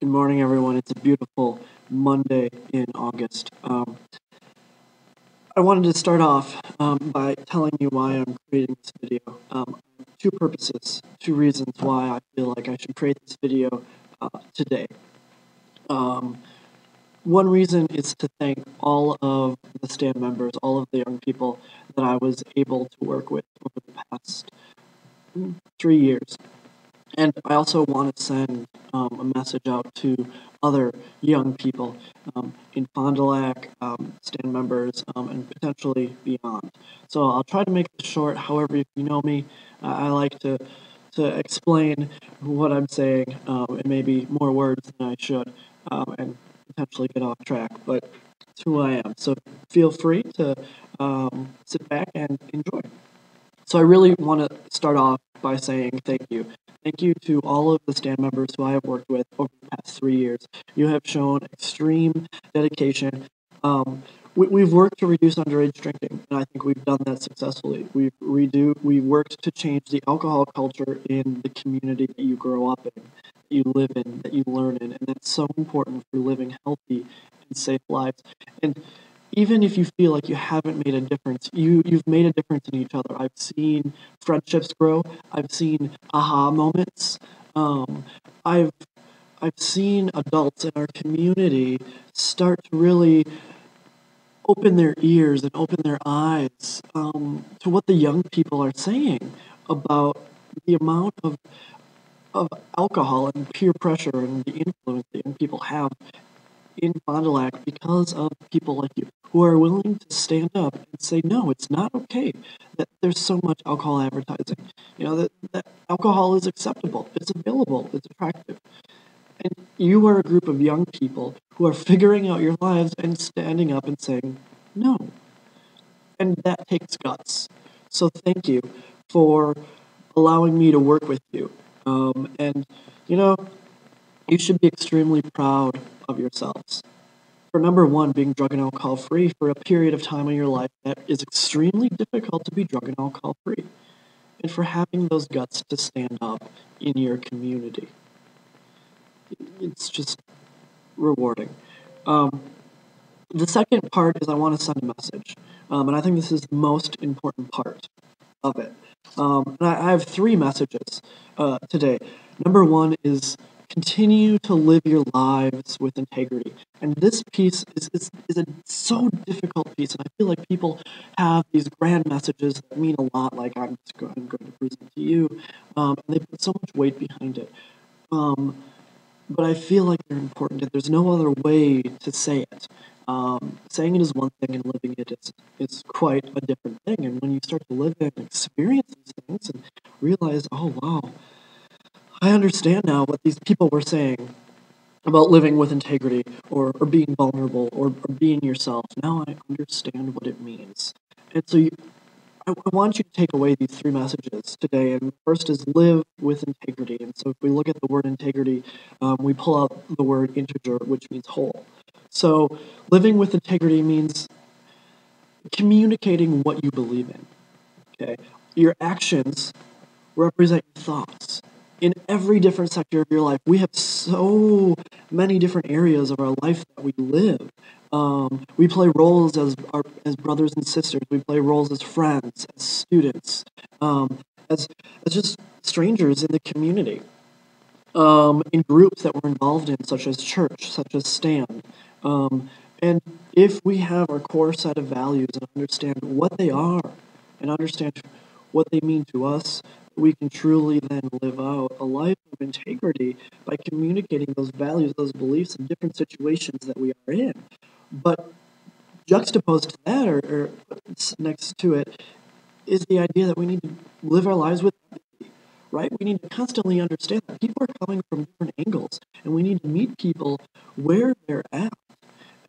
Good morning, everyone. It's a beautiful Monday in August. I wanted to start off by telling you why I'm creating this video. Two purposes, two reasons why I feel like I should create this video today. One reason is to thank all of the STAAND members, all of the young people that I was able to work with over the past 3 years. And I also want to send a message out to other young people in Fond du Lac, STAAND members, and potentially beyond. So I'll try to make this short. However, if you know me, I like to explain what I'm saying in maybe more words than I should, and potentially get off track. But it's who I am. So feel free to sit back and enjoy. So I really want to start off by saying thank you. Thank you to all of the STAAND members who I have worked with over the past 3 years. You have shown extreme dedication. We've worked to reduce underage drinking, and I think we've done that successfully. We worked to change the alcohol culture in the community that you grow up in, that you live in, that you learn in, and that's so important for living healthy and safe lives. And even if you feel like you haven't made a difference, you've made a difference in each other. I've seen friendships grow. I've seen aha moments. I've seen adults in our community start to really open their ears and open their eyes to what the young people are saying about the amount of alcohol and peer pressure and the influence that young people have in Fond du Lac because of people like you who are willing to stand up and say, no, it's not okay that there's so much alcohol advertising. You know, that alcohol is acceptable, it's available, it's attractive. And you are a group of young people who are figuring out your lives and standing up and saying, no. And that takes guts. So thank you for allowing me to work with you. And, you know, you should be extremely proud of yourselves. For number one, being drug and alcohol free for a period of time in your life that is extremely difficult to be drug and alcohol free. And for having those guts to stand up in your community. It's just rewarding. The second part is I want to send a message. And I think this is the most important part of it. And I have 3 messages today. Number one is continue to live your lives with integrity. And this piece is a so difficult piece. And I feel like people have these grand messages that mean a lot, like I'm going to present to you. And they put so much weight behind it. But I feel like they're important, and there's no other way to say it. Saying it is one thing, and living it is quite a different thing. And when you start to live it and experience these things and realize, oh, wow, I understand now what these people were saying about living with integrity or being vulnerable or being yourself. Now I understand what it means. And so I want you to take away these 3 messages today. And first is live with integrity. And so if we look at the word integrity, we pull out the word integer, which means whole. So living with integrity means communicating what you believe in. Okay, your actions represent your thoughts. In every different sector of your life, we have so many different areas of our life that we live. We play roles as brothers and sisters. We play roles as friends, as students, as just strangers in the community, in groups that we're involved in, such as church, such as STAAND. And if we have our core set of values and understand what they are and understand what they mean to us, we can truly then live out a life of integrity by communicating those values, those beliefs in different situations that we are in. But juxtaposed to that, or next to it, is the idea that we need to live our lives with empathy, right? We need to constantly understand that people are coming from different angles, and we need to meet people where they're at.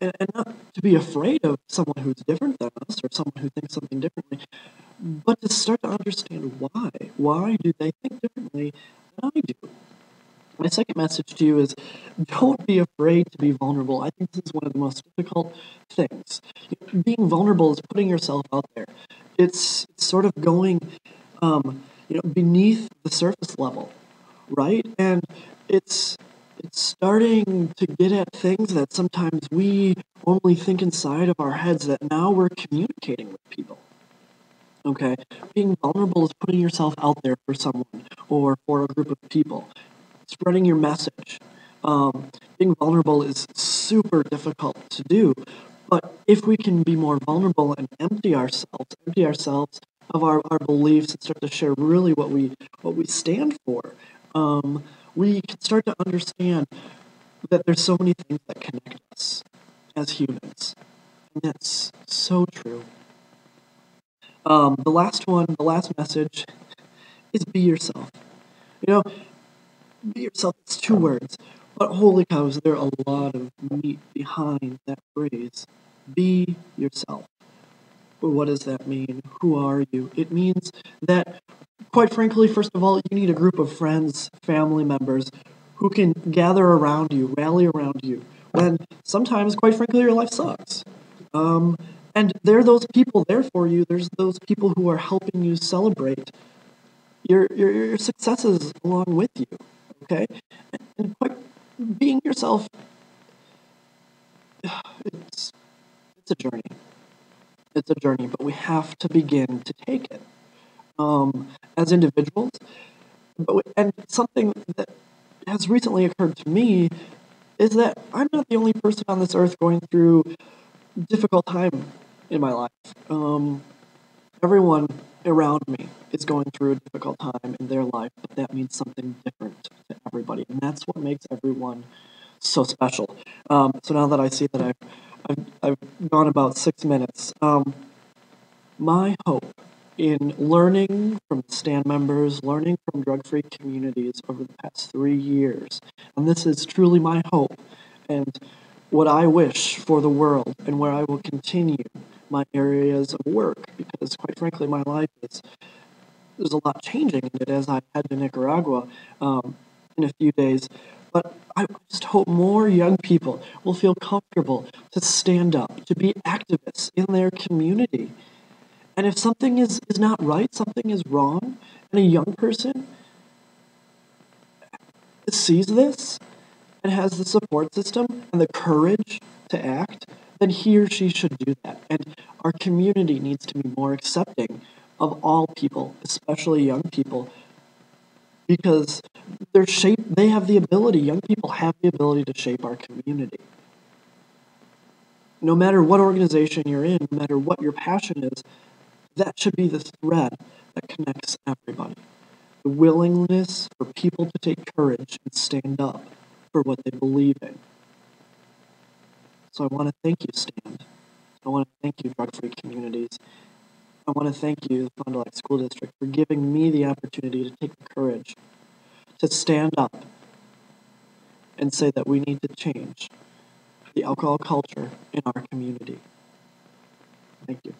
And not to be afraid of someone who's different than us or someone who thinks something differently, but to start to understand why. Why do they think differently than I do? My second message to you is don't be afraid to be vulnerable. I think this is one of the most difficult things. Being vulnerable is putting yourself out there. It's sort of going beneath the surface level, right? And it's It's starting to get at things that sometimes we only think inside of our heads, that now we're communicating with people. Okay? Being vulnerable is putting yourself out there for someone or for a group of people, spreading your message. Being vulnerable is super difficult to do, but if we can be more vulnerable and empty ourselves of our beliefs and start to share really what we stand for, we can start to understand that there's so many things that connect us as humans. And that's so true. The last message is be yourself. You know, be yourself, it's two words. But holy cow, is there a lot of meat behind that phrase? Be yourself. Well, what does that mean? Who are you? It means that, quite frankly, first of all, you need a group of friends, family members who can gather around you, rally around you, when sometimes, quite frankly, your life sucks. And there are those people there for you. There's those people who are helping you celebrate your successes along with you. Okay? And quite, being yourself, it's, it's a journey. It's a journey, but we have to begin to take it as individuals. And something that has recently occurred to me is that I'm not the only person on this earth going through difficult time in my life. Everyone around me is going through a difficult time in their life, but that means something different to everybody, and that's what makes everyone so special. So now that I see that I've gone about 6 minutes, my hope in learning from STAAND members, learning from drug-free communities over the past 3 years, and this is truly my hope and what I wish for the world, and where I will continue my areas of work, because quite frankly, my life there's a lot changing in it as I head to Nicaragua in a few days. But I just hope more young people will feel comfortable to stand up, to be activists in their community. And if something is not right, something is wrong, and a young person sees this and has the support system and the courage to act, then he or she should do that. And our community needs to be more accepting of all people, especially young people, because they have the ability, young people have the ability to shape our community. No matter what organization you're in, no matter what your passion is, that should be the thread that connects everybody. The willingness for people to take courage and stand up for what they believe in. So I want to thank you, STAAND. I want to thank you, drug-free communities. I want to thank you, the Fond du Lac School District, for giving me the opportunity to take the courage to stand up and say that we need to change the alcohol culture in our community. Thank you.